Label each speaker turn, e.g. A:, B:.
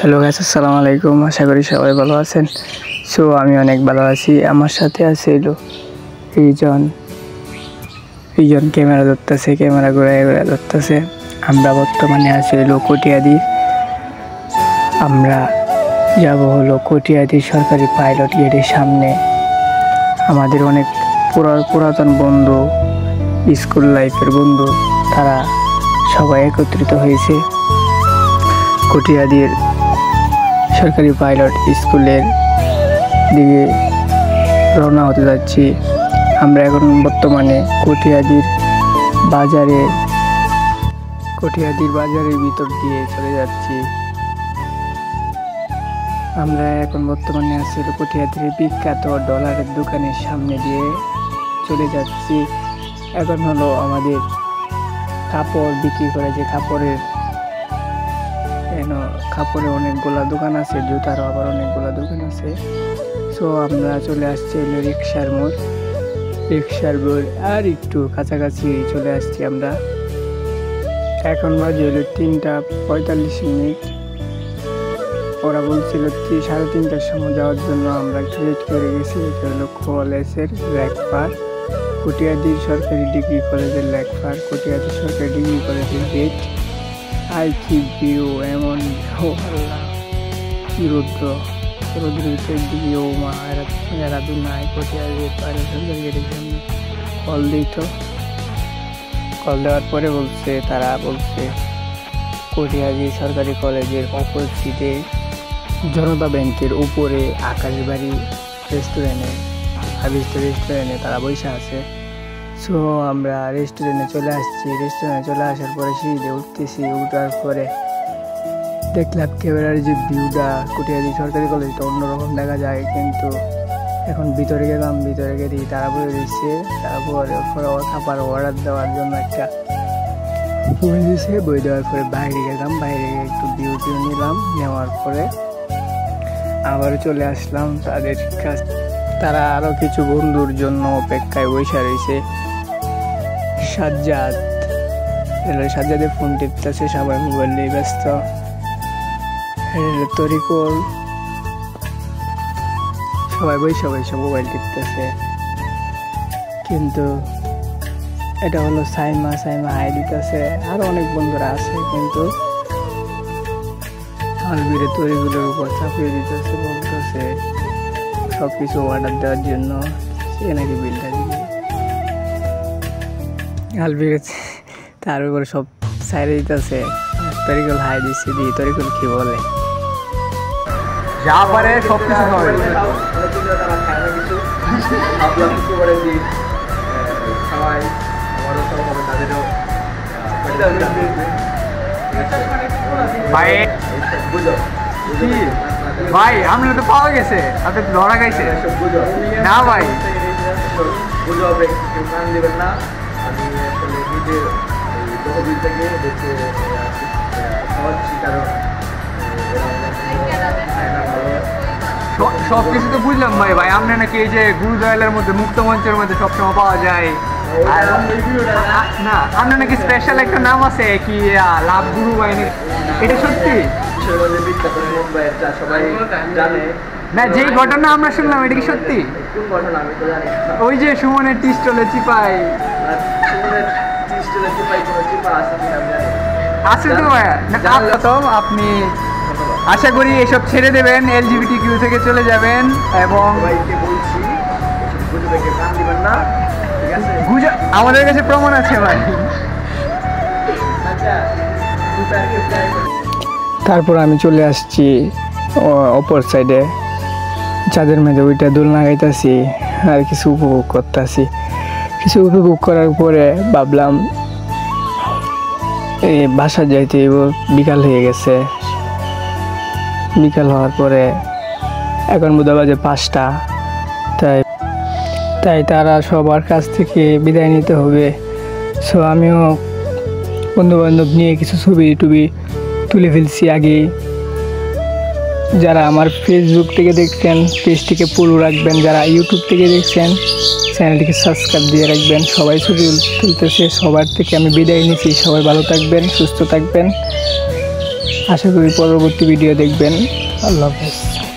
A: Hello guys, আসসালামু আলাইকুম। আশা করি সবাই ভালো আছেন। সো আমি অনেক ভালো আছি। আমার সাথে আছে এইজন ক্যামেরা ধরতেছে, ক্যামেরা ঘুরায় ধরতেছে। আমরা বর্তমানে আছি কটিয়াদি। আমরা যাব কটিয়াদি সরকারি পাইলট গেটের সামনে। আমাদের অনেক পুরাতন বন্ধু, স্কুল লাইফের বন্ধু, তারা সবাই একত্রিত হয়েছে কটিয়াদির সরকারি পাইলট স্কুলের দিকে রওনা হতে যাচ্ছি। আমরা এখন বর্তমানে কটিয়াদির বাজারের ভিতর দিয়ে চলে যাচ্ছি। আমরা এখন বর্তমানে আছি কটিয়াদির বিখ্যাত ডলারের দোকানের সামনে দিয়ে চলে যাচ্ছি। এখন আমাদের কাপড় বিক্রি করে, যে কাপড়ে অনেকগুলা দোকান আছে, জুতারও আবার অনেকগুলা দোকান আছে। সো আমরা চলে আসছি রিক্সার মোড় আর একটু কাছাকাছি চলে আসছি আমরা। এখন বাজে 3:45। ওরা বলছিল 3:30টার সময় যাওয়ার জন্য। আমরা একটু লেট করে গেছি। এটা কলেজের লেকপার, কটিয়াদি সরকারি ডিগ্রি কলেজের লেকপার, কটিয়াদি সরকারি ডিগ্রি কলেজের গেট। আর কি ভিউ, এমন কি রৌদ্রের দিকে মা এরা দু নাই কটিয়াদি সরকারি গেটের সামনে। কল দেওয়ার পরে তারা বলছে কটিয়াদি সরকারি কলেজের অপোজিটে জনতা ব্যাংকের উপরে আকাশবাড়ি রেস্টুরেন্টে তারা বসে আছে। সো আমরা রেস্টুরেন্টে চলে আসছি। রেস্টুরেন্টে চলে আসার পরে সিঁড়িতে উঠতেছি। উঠার পরে দেখলাম ক্যামেরার যে ভিউটা কটিয়াদি সরকারি কলেজটা অন্যরকম দেখা যায়, কিন্তু এখন ভিতরে গেলাম। ভিতরে গেলে তারা বলে দিচ্ছে, তারপরে খাবার অর্ডার দেওয়ার জন্য একটা বই দিয়েছে। বই দেওয়ার পরে বাইরে গেলাম। বাইরে একটু ভিউ নিলাম। নেওয়ার পরে আবার চলে আসলাম তাদের কাছে। তারা আরো কিছু বন্ধুর জন্য অপেক্ষায় বসে রয়েছে। সাজ্জাদের ফোন টিপতেছে, সবাই মোবাইল নিয়ে ব্যস্ত। তরিকুল সবাই বসে মোবাইল টিপতেছে। কিন্তু এটা সাইমা হাই দিতেছে। আরো অনেক বন্ধুরা আছে, কিন্তু আলবিরে তরিকুলের উপর চাপিয়ে দিতেছে, বলতেছে সবকিছু অর্ডার দেওয়ার জন্য সে নাকি বিলটা দিবে। আলবিরে তার উপরে সব সাইডে দিতেছে। তরিকুল হাই দিচ্ছে, দিয়ে তরিকুল কি বলে,
B: যা পারে সব কিছু খাওয়াই। ভাই আমরা তো পাওয়া গেছে, আপনি ধরা গেছে না ভাই। দেবেন না, আমি আসলে নিজের তহবিল থেকে দেখে খাওয়াচ্ছি, কারণ সব কিছু তো বুঝলাম ভাই। আপনি নাকি এই যে গুরুদয়ালের মধ্যে মুক্ত মঞ্চের মধ্যে সবসময় পাওয়া যায় না, আপনার নাকি স্পেশাল একটা নাম আছে কি লাভ গুরু বাহিনী, এটা সত্যি? সবাই জানে না যে ঘটনা আমরা শুনলাম, এটা কি সত্যি? কোন ঘটনা? আমি তো জানি। ওই যে সুমনের টি স্টলে চিপাই আছে তো ভাইয়া। আপনি আশা করি এসব ছেড়ে দেবেন, LGBT থেকে চলে যাবেন। এবং আমাদের কাছে প্রমাণ আছে ভাই।
A: তারপর আমি চলে আসছি অপর সাইডে, চাঁদের মেঝে ওইটা দোলনা গাইতেছি আর কিছু উপভোগ করতেছি। কিছু উপভোগ করার পরে ভাবলাম এই বাসা যাইতে বিকাল হয়ে গেছে। বিকাল হওয়ার পরে এখন বোধহয় বাজে 5টা। তাই তারা সবার কাছ থেকে বিদায় নিতে হবে। সো আমিও বন্ধুবান্ধব নিয়ে কিছু ছবি তুলে ফেলছি আগে। যারা আমার ফেসবুক থেকে দেখছেন পেজটিকে ফলো রাখবেন, যারা ইউটিউব থেকে দেখছেন চ্যানেলটিকে সাবস্ক্রাইব দিয়ে রাখবেন। সবাই ছবি তুলতেছে, সবার থেকে আমি বিদায় নিচ্ছি। সবাই ভালো থাকবেন, সুস্থ থাকবেন। আশা করি পরবর্তী ভিডিও দেখবেন। আল্লাহ হাফেজ।